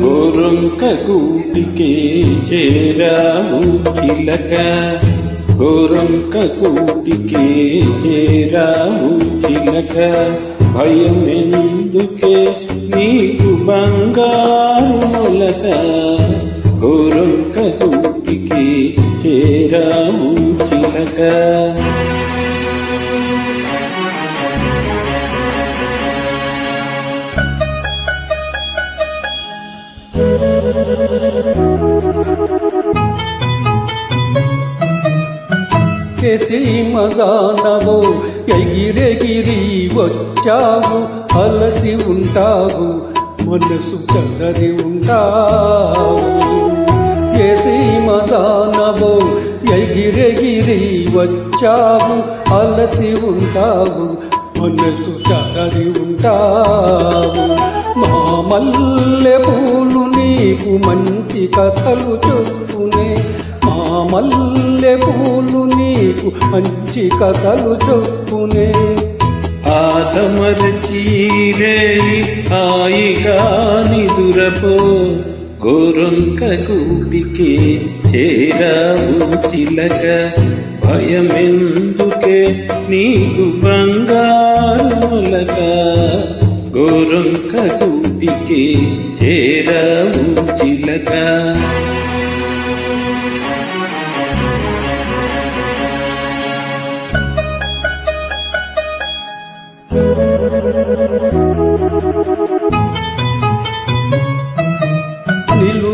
గోరొంక గూటికే చేరావు చిలక, గోరొంక గూటికే చేరావు చిలక, భయమెందుకే నీకు బంగారు మొలక, గోరొంక గూటికే చేరావు చిలక. సీమదానవో ఎగిరెగిరి వచ్చావు, అలసి ఉంటావు మనసు చదరి ఉంటావు. ఏ సీమదానవో ఎగిరెగిరి వచ్చావు, అలసి ఉంటావు మనసు చదరి ఉంటావు. మా మల్లె పూలు నీకు మంచి కథలు చెప్పునే, మా మల్లె పూలు నీకు మంచి కథలు చెప్పునే. ఆదమరచీరే హాయిగా నిదురపో, గోరొంక గూటికే చేరావు చిలక, భయమెందుకే నీకు బంగారు మొలక, గోరొంక గూటికే చేరావు చిలక.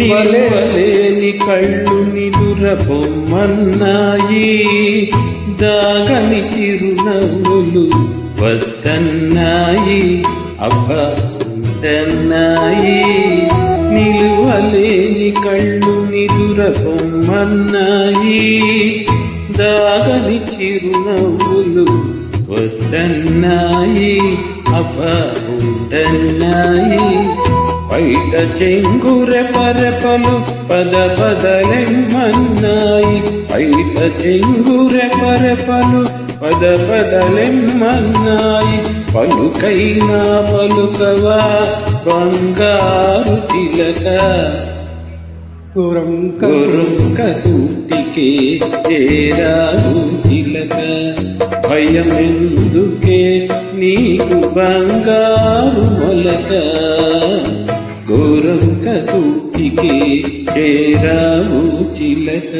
నిలువలేని కళ్ళు నిదుర బొమ్మన్నాయి, దాగని చిరునవ్వులు వద్దన్నాయి అబ్బన్నాయి. నిలువలేని కళ్ళు నిదుర బొమ్మన్నాయి, దాగని చిరునవ్వులు వద్దన్నాయి అబ్బన్నాయి. బయట చెంగురె పరపలు పద పదలెమ్మన్నాయి, బయట చెంగురె పరపలు పద పదలెమ్మన్నాయి. పలుకైనా పలుకవా బంగారు చిలక, గోరొంక గూటికే చేరావు చిలక, భయమెందుకే నీకు బంగారు మొలక, గోరొంక గూటికే చేరావు చిలక.